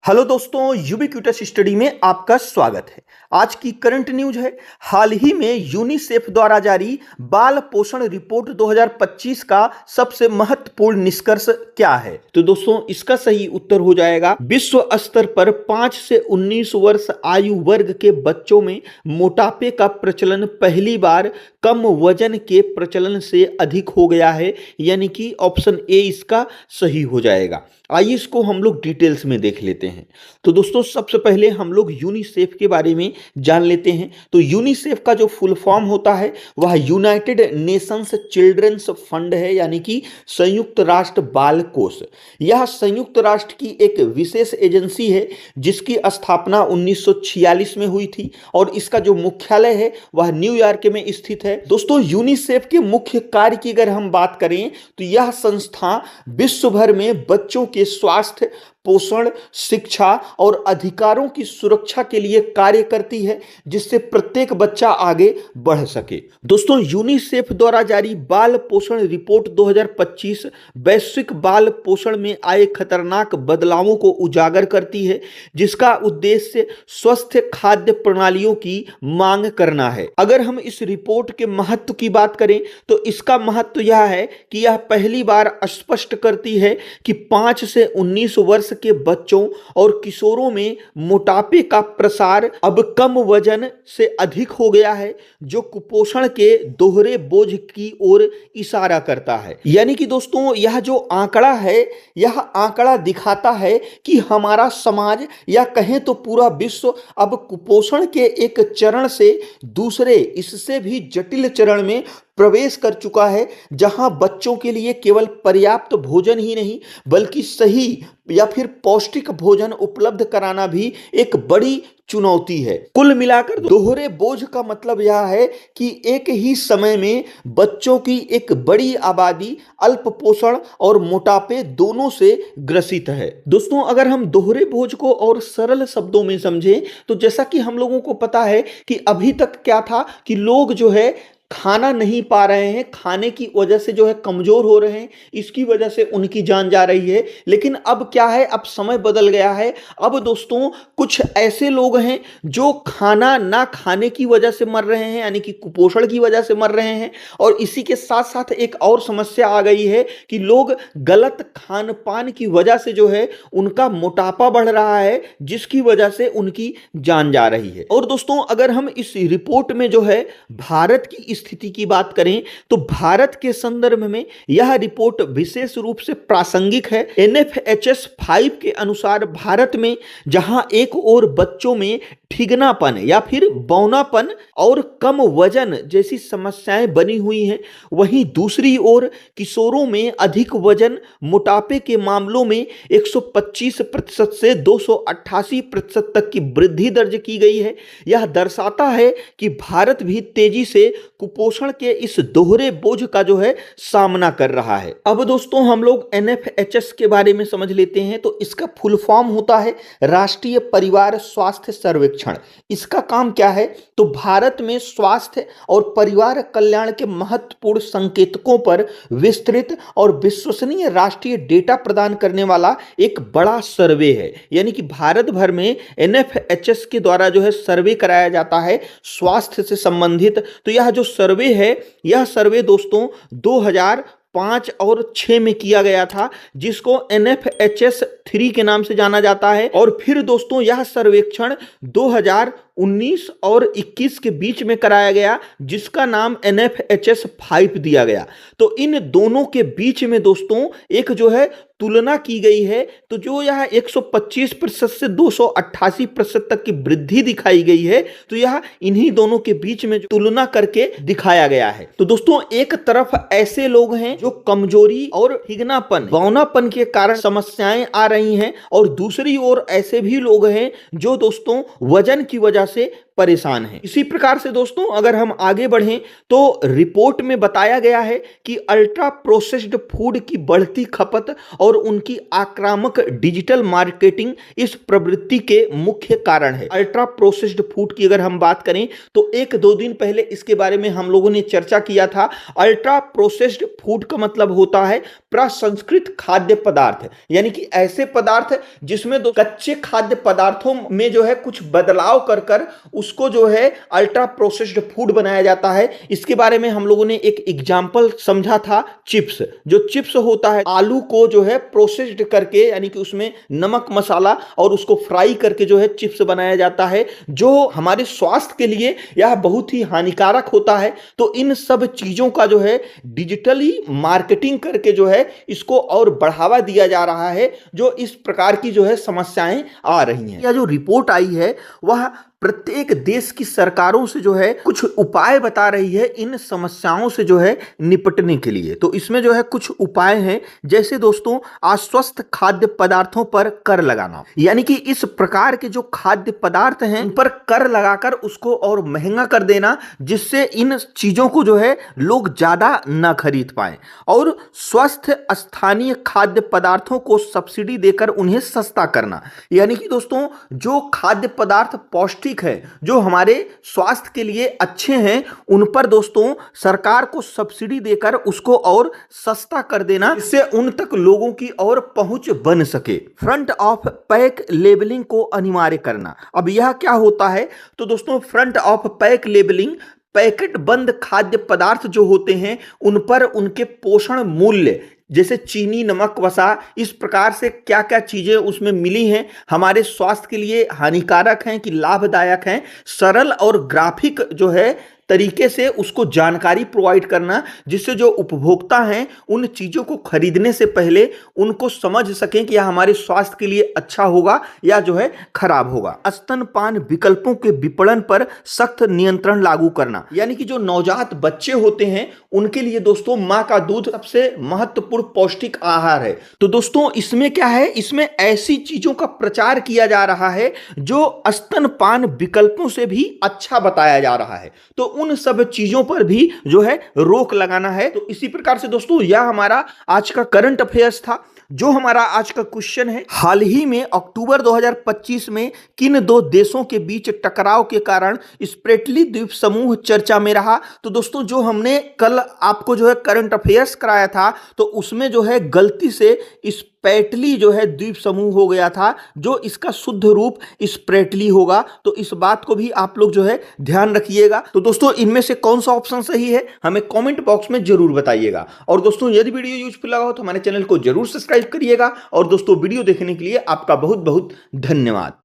Hello दोस्तों, ubiquitous study में आपका स्वागत है। आज की करंट न्यूज है। हाल ही में यूनिसेफ द्वारा जारी बाल पोषण रिपोर्ट 2025 का सबसे महत्वपूर्ण निष्कर्ष क्या है? तो दोस्तों, इसका सही उत्तर हो जाएगा विश्व स्तर पर 5 से 19 वर्ष आयु वर्ग के बच्चों में मोटापे का प्रचलन पहली बार कम वजन के प्रचलन से अधिक हो गया है, यानी कि ऑप्शन ए इसका सही हो जाएगा। आइए इसको हम लोग डिटेल्स में देख लेते हैं। तो दोस्तों, सबसे पहले हम लोग यूनिसेफ के बारे में जान लेते हैं। तो यूनिसेफ का जो फुल फॉर्म होता है वह यूनाइटेड नेशंस चिल्ड्रंस फंड है, यानी कि संयुक्त राष्ट्र बाल कोष। यह संयुक्त राष्ट्र की एक विशेष एजेंसी है जिसकी स्थापना 1946 में हुई थी और इसका जो मुख्यालय है वह न्यूयॉर्क में स्थित है। दोस्तों, यूनिसेफ के मुख्य कार्य की अगर हम बात करें तो यह संस्था विश्व भर में बच्चों के स्वास्थ्य, पोषण, शिक्षा और अधिकारों की सुरक्षा के लिए कार्य करती है, जिससे प्रत्येक बच्चा आगे बढ़ सके। दोस्तों, यूनिसेफ द्वारा जारी बाल पोषण रिपोर्ट 2025 वैश्विक बाल पोषण में आए खतरनाक बदलावों को उजागर करती है, जिसका उद्देश्य स्वस्थ खाद्य प्रणालियों की मांग करना है। अगर हम इस रिपोर्ट के महत्व की बात करें तो इसका महत्व यह है कि यह पहली बार स्पष्ट करती है कि 5 से 19 वर्ष के बच्चों और किशोरों में मोटापे का प्रसार अब कम वजन से अधिक हो गया है, जो कुपोषण के दोहरे बोझ की ओर इशारा करता है। यानी कि दोस्तों, यह जो आंकड़ा है यह आंकड़ा दिखाता है कि हमारा समाज या कहें तो पूरा विश्व अब कुपोषण के एक चरण से दूसरे, इससे भी जटिल चरण में प्रवेश कर चुका है, जहां बच्चों के लिए केवल पर्याप्त भोजन ही नहीं बल्कि सही या फिर पौष्टिक भोजन उपलब्ध कराना भी एक बड़ी चुनौती है। कुल मिलाकर दोहरे बोझ का मतलब यह है कि एक ही समय में बच्चों की एक बड़ी आबादी अल्प पोषण और मोटापे दोनों से ग्रसित है। दोस्तों, अगर हम दोहरे बोझ को और सरल शब्दों में समझें तो जैसा कि हम लोगों को पता है कि अभी तक क्या था कि लोग जो है खाना नहीं पा रहे हैं, खाने की वजह से जो है कमजोर हो रहे हैं, इसकी वजह से उनकी जान जा रही है। लेकिन अब क्या है, अब समय बदल गया है। अब दोस्तों, कुछ ऐसे लोग हैं जो खाना ना खाने की वजह से मर रहे हैं, यानी कि कुपोषण की वजह से मर रहे हैं। और इसी के साथ साथ एक और समस्या आ गई है कि लोग गलत खान पान की वजह से जो है उनका मोटापा बढ़ रहा है, जिसकी वजह से उनकी जान जा रही है। और दोस्तों, अगर हम इस रिपोर्ट में जो है भारत की स्थिति की बात करें तो भारत के संदर्भ में यह रिपोर्ट विशेष रूप से प्रासंगिक है। NFHS 5 के अनुसार भारत में जहां एक ओर बच्चों में ठिगनापन या फिर बौनापन और कम वजन जैसी समस्याएं बनी हुई हैं, वहीं दूसरी ओर किशोरों में अधिक वजन, मोटापे के मामलों में 125% से 288% तक की वृद्धि दर्ज की गई है। यह दर्शाता है कि भारत भी तेजी से कुपोषण के इस दोहरे बोझ का जो है सामना कर रहा है। अब दोस्तों, हम लोग NFHS के बारे में समझ लेते हैं। तो इसका फुल फॉर्म होता है राष्ट्रीय परिवार स्वास्थ्य सर्वेक्षण। इसका काम क्या है, तो भारत में स्वास्थ्य और परिवार कल्याण के महत्वपूर्ण संकेतकों पर विस्तृत और विश्वसनीय राष्ट्रीय डेटा प्रदान करने वाला एक बड़ा सर्वे है। यानी कि भारत भर में NFHS के द्वारा जो है सर्वे कराया जाता है स्वास्थ्य से संबंधित। तो यह जो सर्वे है, यह सर्वे दोस्तों 2005 और 6 में किया गया था, जिसको NFHS 3 के नाम से जाना जाता है। और फिर दोस्तों, यह सर्वेक्षण 2019 और 21 के बीच में कराया गया, जिसका नाम NFHS 5 दिया गया। तो इन दोनों के बीच में दोस्तों एक जो है तुलना की गई है। तो जो यह 125% से 288% तक की वृद्धि दिखाई गई है, तो यह इन्हीं दोनों के बीच में तुलना करके दिखाया गया है। तो दोस्तों, एक तरफ ऐसे लोग हैं जो कमजोरी और ठिगनापन, बौनापन के कारण समस्याएं आ रही हैं, और दूसरी ओर ऐसे भी लोग हैं जो दोस्तों वजन की वजह से परेशान हैं। इसी प्रकार से दोस्तों अगर हम आगे बढ़ें तो रिपोर्ट में बताया गया है कि अल्ट्रा प्रोसेस्ड फूड की बढ़ती खपत और उनकी आक्रामक डिजिटल मार्केटिंग इस प्रवृत्ति के मुख्य कारण है। अल्ट्रा प्रोसेस्ड फूड की अगर हम बात करें तो 1-2 दिन पहले इसके बारे में हम लोगों ने चर्चा किया था। अल्ट्रा प्रोसेस्ड फूड का मतलब होता है प्रसंस्कृत खाद्य पदार्थ, यानी कि ऐसे पदार्थ जिसमें कच्चे खाद्य पदार्थों में जो है कुछ बदलाव कर उसको जो है अल्ट्रा प्रोसेस्ड फूड बनाया जाता है। इसके बारे में हम लोगों ने एक एग्जांपल समझा था चिप्स। जो चिप्स होता है आलू को जो है प्रोसेस्ड करके, यानी कि उसमें नमक मसाला और उसको फ्राई करके जो है चिप्स बनाया जाता है, जो हमारे स्वास्थ्य के लिए यह बहुत ही हानिकारक होता है। तो इन सब चीजों का जो है डिजिटली मार्केटिंग करके जो है इसको और बढ़ावा दिया जा रहा है, जो इस प्रकार की जो है समस्याएं आ रही हैं। यह जो रिपोर्ट आई है वह प्रत्येक देश की सरकारों से जो है कुछ उपाय बता रही है इन समस्याओं से जो है निपटने के लिए। तो इसमें जो है कुछ उपाय हैं, जैसे दोस्तों अस्वस्थ खाद्य पदार्थों पर कर लगाना, यानी कि इस प्रकार के जो खाद्य पदार्थ हैं उन पर कर लगाकर उसको और महंगा कर देना, जिससे इन चीजों को जो है लोग ज्यादा न खरीद पाए। और स्वस्थ स्थानीय खाद्य पदार्थों को सब्सिडी देकर उन्हें सस्ता करना, यानी कि दोस्तों जो खाद्य पदार्थ पौष्टिक है, जो हमारे स्वास्थ्य के लिए अच्छे हैं, उन पर दोस्तों सरकार को सब्सिडी देकर उसको और सस्ता कर देना, इससे उन तक लोगों की और पहुंच बन सके। फ्रंट ऑफ पैक लेबलिंग को अनिवार्य करना। अब यह क्या होता है तो दोस्तों front of pack labelling packet बंद खाद्य पदार्थ जो होते हैं उन पर उनके पोषण मूल्य, जैसे चीनी, नमक, वसा, इस प्रकार से क्या क्या चीजें उसमें मिली हैं, हमारे स्वास्थ्य के लिए हानिकारक हैं कि लाभदायक हैं, सरल और ग्राफिक जो है तरीके से उसको जानकारी प्रोवाइड करना, जिससे जो उपभोक्ता हैं उन चीजों को खरीदने से पहले उनको समझ सकें कि यह हमारे स्वास्थ्य के लिए अच्छा होगा या जो है खराब होगा। स्तनपान विकल्पों के विपणन पर सख्त नियंत्रण लागू करना, यानी कि जो नवजात बच्चे होते हैं उनके लिए दोस्तों मां का दूध सबसे महत्वपूर्ण पौष्टिक आहार है। तो दोस्तों इसमें क्या है, इसमें ऐसी चीजों का प्रचार किया जा रहा है जो स्तनपान विकल्पों से भी अच्छा बताया जा रहा है, तो उन सब चीजों पर भी जो है रोक लगाना है। तो इसी प्रकार से दोस्तों यह हमारा आज का करंट अफेयर्स था। जो हमारा आज का क्वेश्चन है, हाल ही में अक्टूबर 2025 में किन दो देशों के बीच टकराव के कारण स्प्रेटली द्वीप समूह चर्चा में रहा। तो दोस्तों जो हमने कल आपको जो है करंट अफेयर्स कराया था तो उसमें जो है गलती से स्प्रेटली जो है द्वीप समूह हो गया था, जो इसका शुद्ध रूप स्प्रेटली होगा। तो इस बात को भी आप लोग जो है ध्यान रखिएगा। तो दोस्तों इनमें से कौन सा ऑप्शन सही है हमें कमेंट बॉक्स में जरूर बताइएगा। और दोस्तों यदि वीडियो यूजफुल लगा हो तो हमारे चैनल को जरूर सब्सक्राइब करिएगा। और दोस्तों वीडियो देखने के लिए आपका बहुत बहुत धन्यवाद।